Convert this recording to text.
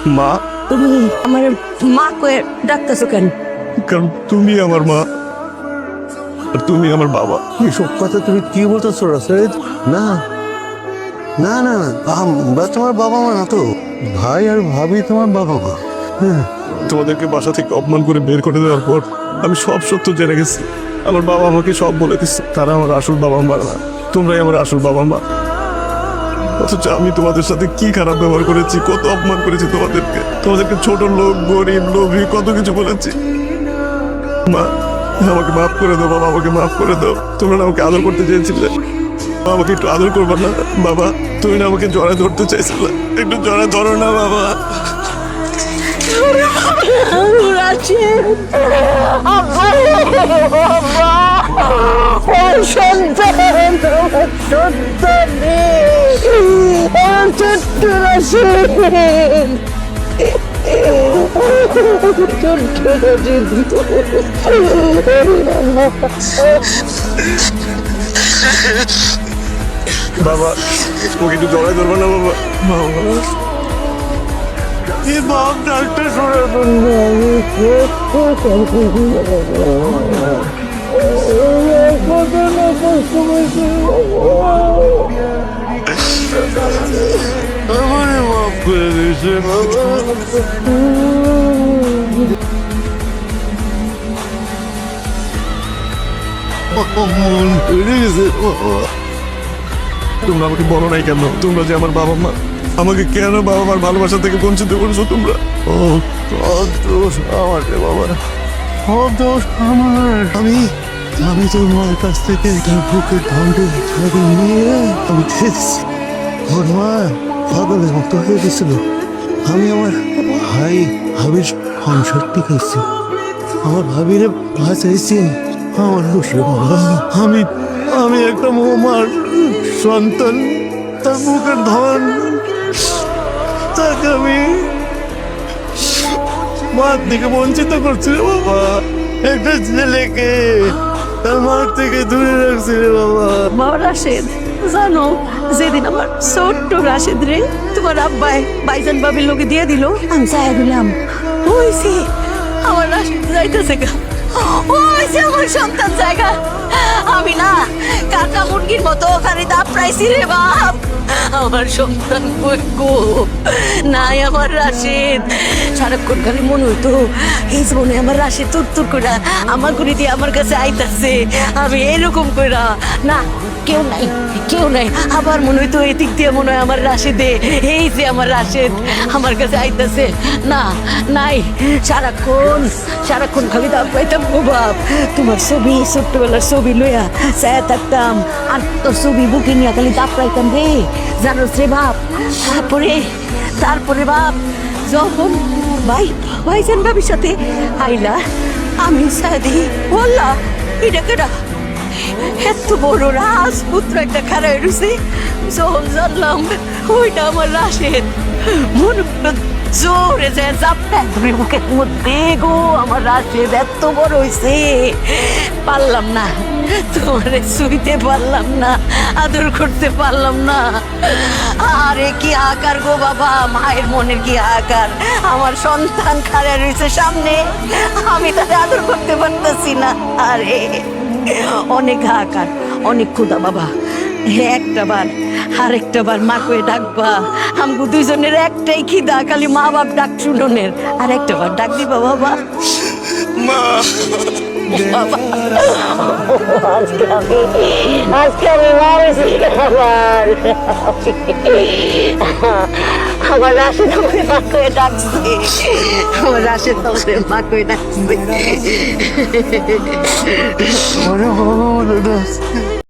মা, তুমি আমার মা কয়ে ডাকতেছো কেন? কারণ তুমি আমার মা আর তুমি আমার বাবা। এসব কথা তুমি কি বলতেছো রাশেদ? না না না, আমরা তোমার বাবা মা না তো, ভাই আর ভাবি তোমার বাবা মা। তোমাদেরকে বাসা থেকে অপমান করে বের করে দেওয়ার পর আমি সব সত্য জেনে গেছি। আমার বাবা আমাকে সব বলে দিচ্ছে, তারা আমার আসল বাবা মা না, তোমরাই আমার আসল বাবা মা। অথচ আমি তোমাদের সাথে কি খারাপ ব্যবহার করেছি, কত অপমান করেছি তোমাদেরকে ছোট লোক, গরিব, লোভী, কত কিছু বলেছি। মা, আমাকে মাফ করে দাও বাবা, আমাকে মাফ করে দাও। তোমরা না আমাকে আদর করতে চেয়েছিলে, আমাকে একটু আদর করবা না? বাবা, তুমি না আমাকে জড়ায় ধরতে চাইছিলে, একটু জড়ায় ধরো না বাবা। বাবা, ওকে একটু জড়ায় ধরবা না বাবা? এই বাপ ডাক্তার শুনে আমারে মাফ করে দিয়েছে বাবা। মন ভরে গেছে বাবা। তোমরা আমাকে বলো নাই কেন তোমরা যে আমার বাবা মা? আমাকে কেন বাবা মার ভালোবাসা থেকে বঞ্চিত করেছো তোমরা? ও, সব দোষ আমার রে বাবা, সব দোষ আমার। আমি তোর মার কাছ থেকে তার বুকের ঢালকে নিয়ে আমি খেয়েছি। ওর মা পাগলের মতো হয়ে গেছিল। আমি আমার ভাবির সংসার টিকাইছি, আমার ভাবিরে বাঁচাইছি। আমার দোষ রে বাবা। আমি একটা মার সন্তান, তার বুকের ধন, তাকে আমি মার থেকে বঞ্চিত করছি রে বাবা। একটা ছেলেকে তার মার থেকে দূরে রাখছি রে বাবা। বাবা রাশেদ, জানো যেদিন আমার ছোট্ট রাশেদ রে তোমার আব্বাই বাইজান বাবির লোকে দিয়ে দিল, আমি চাই দিলাম হইছে আমার রাশেদ যাইতেছে গা, হইছে আমার সন্তান জায়গা। আমি না কাকা মুরগির মতো ওখানে দাপড়াইছি রে বাপ। আমার সন্তান কই গো? নাই আমার রাশেদ। সারাক্ষণ খালি মনে হইতো এই জীবনে আমার রাশেদ তুর করে আমার ঘুরি দিয়ে আমার কাছে আইতাছে, আমি এরকম কইরা না কেউ নাই। আবার মনে হইতো এদিক দিয়ে মনে হয় আমার রাশেদে, এই যে আমার রাশেদ আমার কাছে আইতাছে। না, নাই, সারাক্ষণ খালি দাপ পাইতাম গো বাপ। তোমার ছবি, ছোট্টবেলার ছবি লইয়া চায়া থাকতাম, আর তোর ছবি বুকে নিয়ে খালি দাপ পাইতাম রে, জানোস রে বাপ। তারপরে বাপ যখন ভাইজান বাবির সাথে আইলা, আমি সাদি বললা এটা কেডা? এত বড় রাজপুত্র একটা খারাপ রয়েছে, যখন জানলাম ওইটা আমার রাশেদ, মনে জোরে যায় চাপটা তুমি বুকের মধ্যে গো। আমার রাশেদ এত বড় হয়েছে, পারলাম না তোমারে ছুঁইতে পারলাম না, আদর করতে পারলাম না। আরে কি আকার গো বাবা, মায়ের মনের কি আকার। আমার সন্তান খাড়া রয়েছে সামনে, আমি তাকে আদর করতে পারতেছি না। আরে অনেক হাহাকার, অনেক ক্ষুধা বাবা। আরেকটা বার মা কয়ে ডাকবা। আমগো দুইজনের একটাই খিদা, খালি মা বাপ ডাক শুনোনের। আর একটা বার ডাক দিবা বাবা। বাবা, আজকে আমি মারছি আমার রাশেদ আমাকে মা কয়ে ডাকছে, আমার রাশেদ আমাকে মা কয়ে ডাকছে।